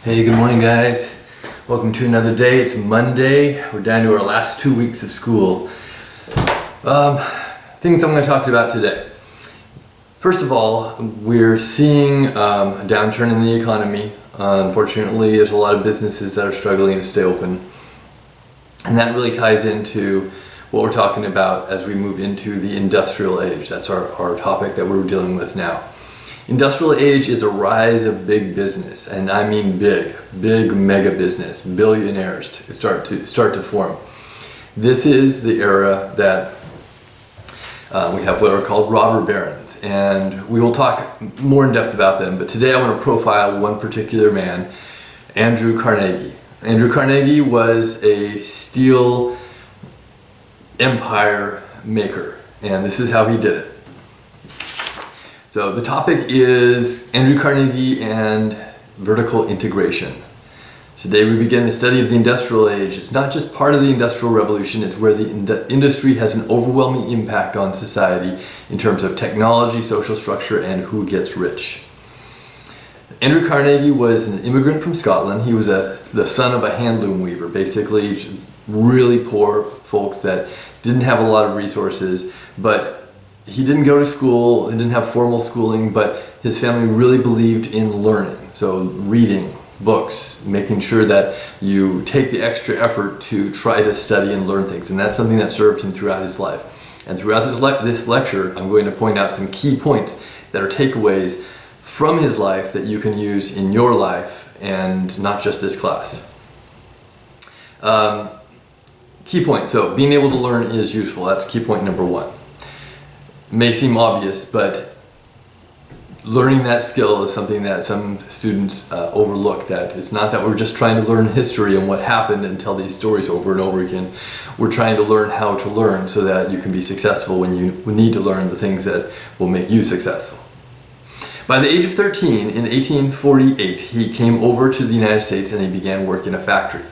Hey, good morning guys. Welcome to another day. It's Monday. We're down to our last 2 weeks of school. Things I'm going to talk about today. First of all, we're seeing a downturn in the economy. Unfortunately, there's a lot of businesses that are struggling to stay open. And that really ties into what we're talking about as we move into the industrial age. That's our topic that we're dealing with now. Industrial age is a rise of big business, and I mean big mega business. Billionaires start to form. This is the era that we have what are called robber barons, and we will talk more in depth about them. But today I want to profile one particular man, Andrew Carnegie. Andrew Carnegie was a steel empire maker, and this is how he did it. So the topic is Andrew Carnegie and vertical integration. Today we begin the study of the industrial age. It's not just part of the industrial revolution, it's where the industry has an overwhelming impact on society in terms of technology, social structure, and who gets rich. Andrew Carnegie was an immigrant from Scotland. He was the son of a handloom weaver, basically really poor folks that didn't have a lot of resources, but he didn't go to school, he didn't have formal schooling, but his family really believed in learning. So reading books, making sure that you take the extra effort to try to study and learn things. And that's something that served him throughout his life. And throughout this lecture, I'm going to point out some key points that are takeaways from his life that you can use in your life and not just this class. Key point, so being able to learn is useful. That's key point number one. May seem obvious, but learning that skill is something that some students overlook. That it's not that we're just trying to learn history and what happened and tell these stories over and over again. We're trying to learn how to learn so that you can be successful when you need to learn the things that will make you successful. By the age of 13, in 1848, he came over to the United States and he began work in a factory.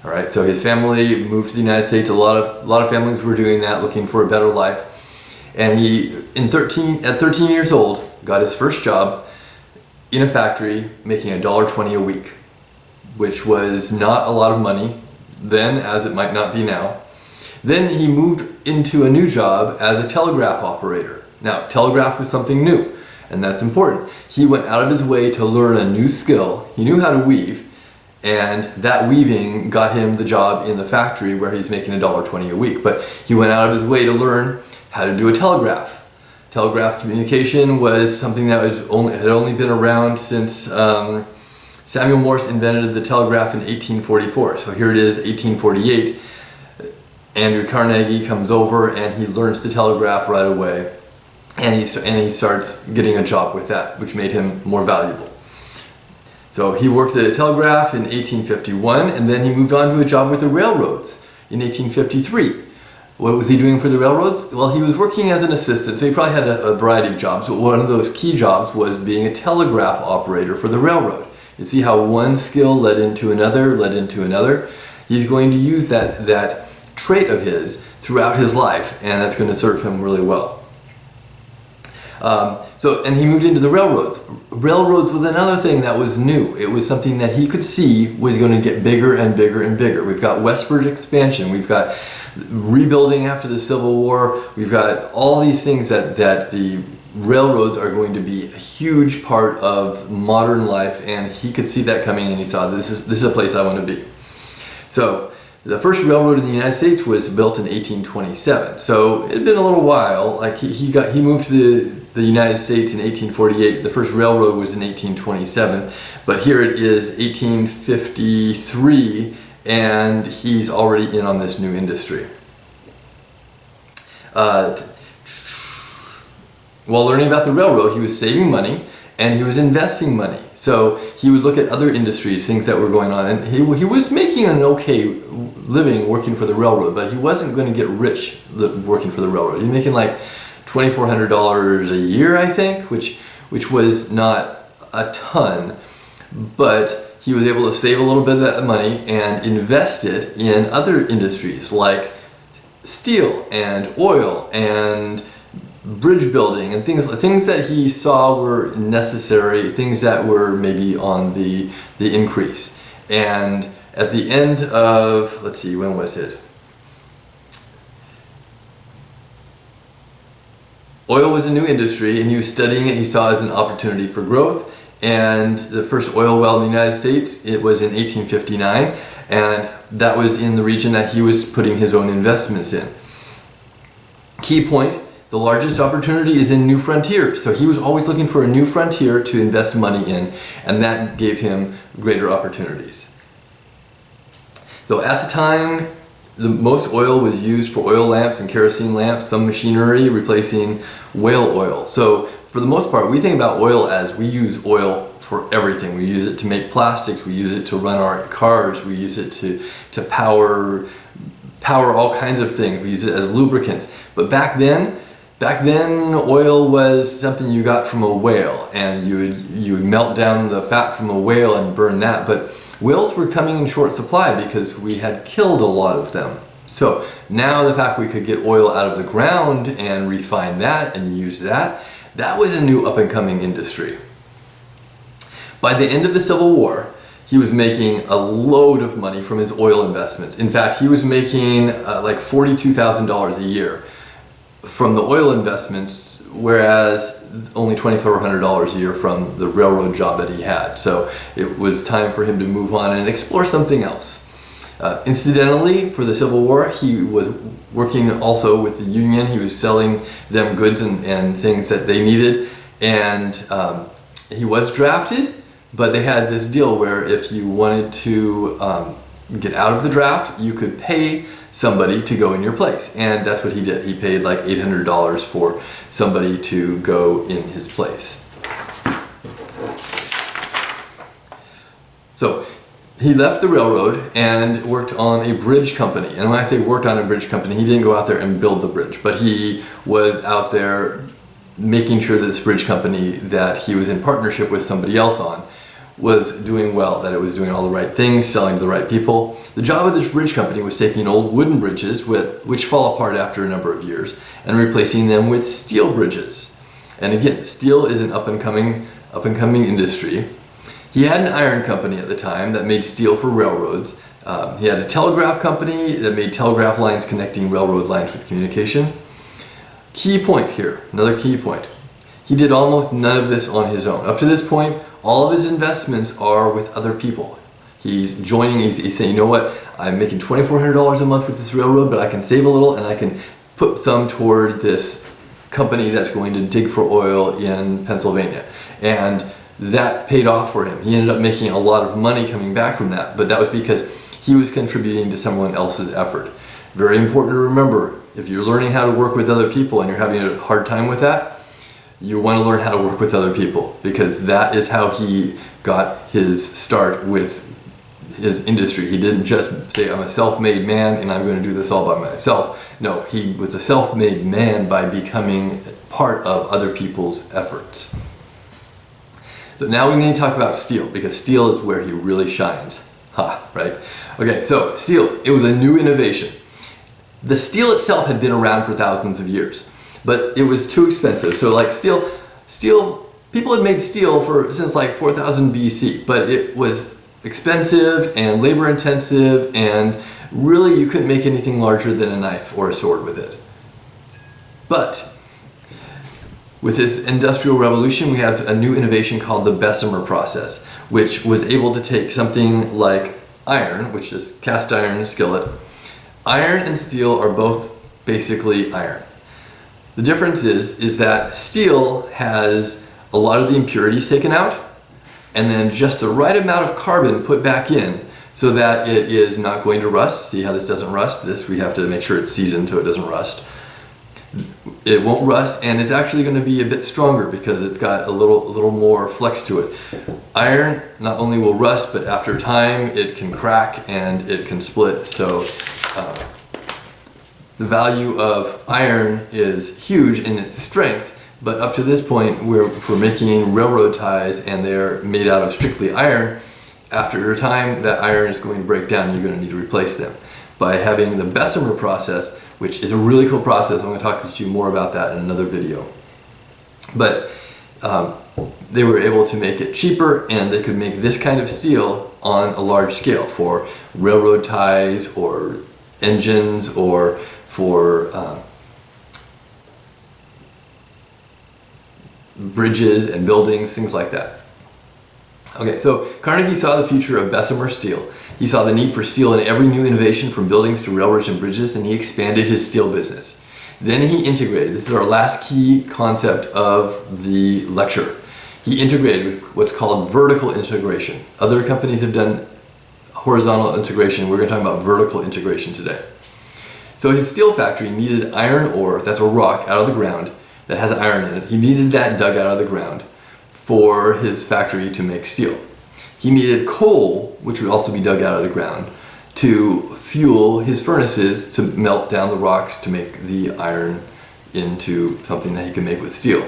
All right, so his family moved to the United States. A lot of families were doing that, looking for a better life. And he, at 13 years old, got his first job in a factory making $1.20 a week, which was not a lot of money then, as it might not be now. Then he moved into a new job as a telegraph operator. Now, telegraph was something new, and that's important. He went out of his way to learn a new skill. He knew how to weave, and that weaving got him the job in the factory where he's making $1.20 a week. But he went out of his way to learn how to do a telegraph. Telegraph communication was something that had only been around since Samuel Morse invented the telegraph in 1844. So here it is, 1848. Andrew Carnegie comes over and he learns the telegraph right away, and he starts getting a job with that, which made him more valuable. So he worked at a telegraph in 1851, and then he moved on to a job with the railroads in 1853. What was he doing for the railroads? Well, he was working as an assistant, so he probably had a variety of jobs, but one of those key jobs was being a telegraph operator for the railroad. You see how one skill led into another? He's going to use that trait of his throughout his life, and that's going to serve him really well. And he moved into the railroads. Railroads was another thing that was new. It was something that he could see was going to get bigger and bigger and bigger. We've got westward expansion. We've got rebuilding after the Civil War. We've got all these things that the railroads are going to be a huge part of modern life, and he could see that coming, and he saw this is a place I want to be. So the first railroad in the United States was built in 1827. So it had been a little while. Like he moved to the United States in 1848. The first railroad was in 1827, but here it is 1853. And he's already in on this new industry. While learning about the railroad, he was saving money and he was investing money. So he would look at other industries, things that were going on, and he was making an okay living working for the railroad, but he wasn't going to get rich working for the railroad. He was making like $2,400 a year, I think, which was not a ton, but he was able to save a little bit of that money and invest it in other industries like steel and oil and bridge building and things that he saw were necessary, things that were maybe on the increase. And at the end of, let's see, when was it? Oil was a new industry, and he was studying it. He saw it as an opportunity for growth. And the first oil well in the United States, it was in 1859, and that was in the region that he was putting his own investments in. Key point, the largest opportunity is in new frontiers. So he was always looking for a new frontier to invest money in, and that gave him greater opportunities. So at the time, the most oil was used for oil lamps and kerosene lamps, some machinery replacing whale oil. So for the most part, we think about oil as we use oil for everything. We use it to make plastics, we use it to run our cars, we use it to power all kinds of things. We use it as lubricants. But back then oil was something you got from a whale, and you would melt down the fat from a whale and burn that. But whales were coming in short supply because we had killed a lot of them. So now the fact we could get oil out of the ground and refine that and use that was a new up-and-coming industry. By the end of the Civil War, he was making a load of money from his oil investments. In fact, he was making like $42,000 a year from the oil investments, whereas only $2,400 a year from the railroad job that he had. So it was time for him to move on and explore something else. Incidentally, for the Civil War, he was working also with the Union. He was selling them goods and things that they needed. And he was drafted, but they had this deal where if you wanted to get out of the draft, you could pay somebody to go in your place. And that's what he did. He paid like $800 for somebody to go in his place. So he left the railroad and worked on a bridge company. And when I say worked on a bridge company, he didn't go out there and build the bridge, but he was out there making sure that this bridge company that he was in partnership with somebody else on was doing well, that it was doing all the right things, selling to the right people. The job of this bridge company was taking old wooden bridges which fall apart after a number of years and replacing them with steel bridges. And again, steel is an up-and-coming industry. He had an iron company at the time that made steel for railroads. He had a telegraph company that made telegraph lines connecting railroad lines with communication. Key point here, another key point. He did almost none of this on his own. Up to this point, all of his investments are with other people. He's saying, you know what, I'm making $2,400 a month with this railroad, but I can save a little and I can put some toward this company that's going to dig for oil in Pennsylvania. And that paid off for him. He ended up making a lot of money coming back from that, but that was because he was contributing to someone else's effort. Very important to remember, if you're learning how to work with other people and you're having a hard time with that, you want to learn how to work with other people, because that is how he got his start with his industry. He didn't just say, I'm a self-made man and I'm going to do this all by myself. No, he was a self-made man by becoming part of other people's efforts. So now we need to talk about steel, because steel is where he really shines. Right? Okay, so steel, it was a new innovation. The steel itself had been around for thousands of years, but it was too expensive. So like steel, people had made steel since like 4000 BC, but it was expensive and labor intensive, and really you couldn't make anything larger than a knife or a sword with it. But with this industrial revolution, we have a new innovation called the Bessemer process, which was able to take something like iron, which is cast iron skillet. Iron and steel are both basically iron. The difference is that steel has a lot of the impurities taken out, and then just the right amount of carbon put back in so that it is not going to rust. See how this doesn't rust? This, we have to make sure it's seasoned so it doesn't rust. It won't rust, and it's actually going to be a bit stronger because it's got a little more flex to it. Iron not only will rust, but after time it can crack and it can split. So the value of iron is huge in its strength, but up to this point, we're making railroad ties and they're made out of strictly iron. After a time, that iron is going to break down and you're going to need to replace them. By having the Bessemer process, which is a really cool process. I'm going to talk to you more about that in another video. But they were able to make it cheaper, and they could make this kind of steel on a large scale for railroad ties or engines or for bridges and buildings, things like that. Okay, so Carnegie saw the future of Bessemer steel. He saw the need for steel in every new innovation, from buildings to railroads and bridges, and he expanded his steel business. Then he integrated. This is our last key concept of the lecture. He integrated with what's called vertical integration. Other companies have done horizontal integration. We're going to talk about vertical integration today. So his steel factory needed iron ore, that's a rock out of the ground that has iron in it. He needed that dug out of the ground for his factory to make steel. He needed coal, which would also be dug out of the ground, to fuel his furnaces to melt down the rocks to make the iron into something that he could make with steel.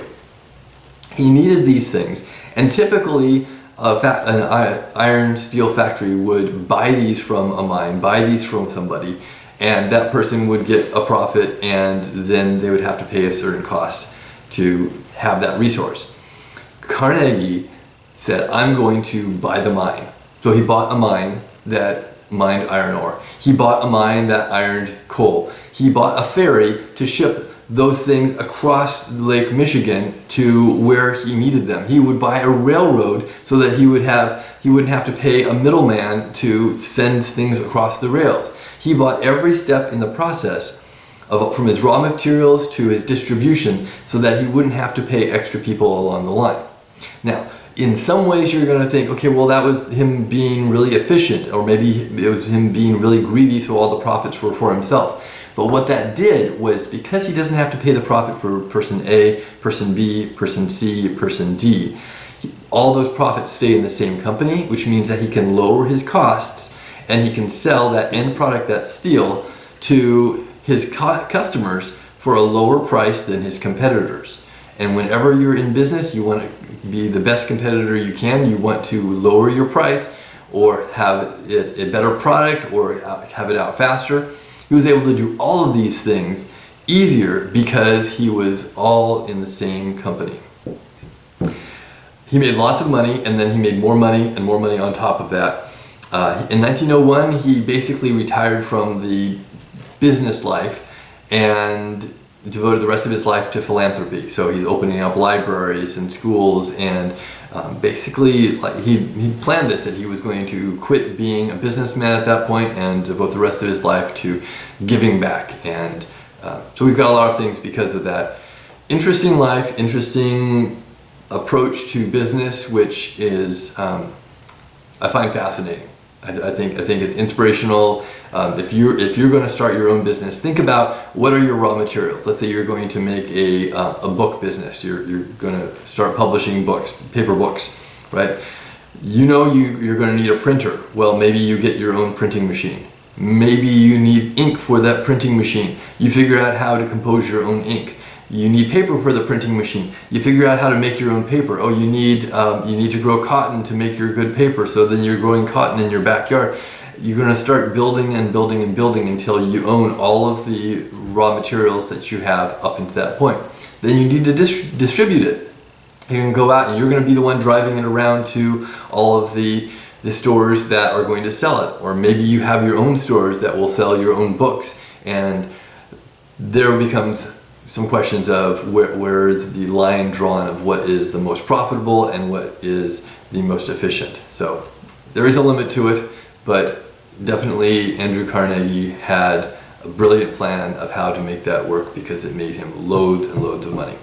He needed these things, and typically an iron steel factory would buy these from a mine, buy these from somebody, and that person would get a profit, and then they would have to pay a certain cost to have that resource. Carnegie said, I'm going to buy the mine. So he bought a mine that mined iron ore. He bought a mine that ironed coal. He bought a ferry to ship those things across Lake Michigan to where he needed them. He would buy a railroad so that he wouldn't have to pay a middleman to send things across the rails. He bought every step in the process from his raw materials to his distribution so that he wouldn't have to pay extra people along the line. Now, in some ways you're going to think, okay, well, that was him being really efficient, or maybe it was him being really greedy so all the profits were for himself. But what that did was, because he doesn't have to pay the profit for person A, person B, person C, person D, all those profits stay in the same company, which means that he can lower his costs and he can sell that end product, that steel, to his customers for a lower price than his competitors. And whenever you're in business, you want to be the best competitor you can. You want to lower your price or have it a better product or have it out faster. He was able to do all of these things easier because he was all in the same company. He made lots of money, and then he made more money and more money on top of that. In 1901, he basically retired from the business life and devoted the rest of his life to philanthropy. So he's opening up libraries and schools, and basically he planned this, that he was going to quit being a businessman at that point and devote the rest of his life to giving back. And so we've got a lot of things because of that. Interesting life, interesting approach to business, which is I find fascinating. I think it's inspirational. If you're going to start your own business, think about what are your raw materials. Let's say you're going to make a book business. You're going to start publishing books, paper books, right? You know you're going to need a printer. Well, maybe you get your own printing machine. Maybe you need ink for that printing machine. You figure out how to compose your own ink. You need paper for the printing machine. You figure out how to make your own paper. Oh, you need to grow cotton to make your good paper. So then you're growing cotton in your backyard. You're going to start building and building and building until you own all of the raw materials that you have up until that point. Then you need to distribute it. You're going to go out and you're going to be the one driving it around to all of the stores that are going to sell it. Or maybe you have your own stores that will sell your own books. And there becomes some questions of where is the line drawn of what is the most profitable and what is the most efficient. So there is a limit to it, but definitely Andrew Carnegie had a brilliant plan of how to make that work, because it made him loads and loads of money.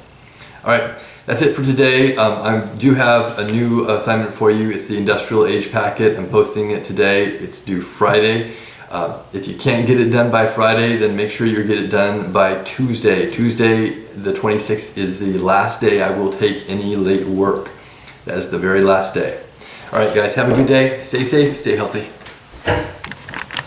All right, that's it for today. I do have a new assignment for you. It's the Industrial Age Packet. I'm posting it today. It's due Friday. If you can't get it done by Friday, then make sure you get it done by Tuesday. Tuesday, the 26th, is the last day I will take any late work. That is the very last day. All right, guys, have a good day. Stay safe, stay healthy.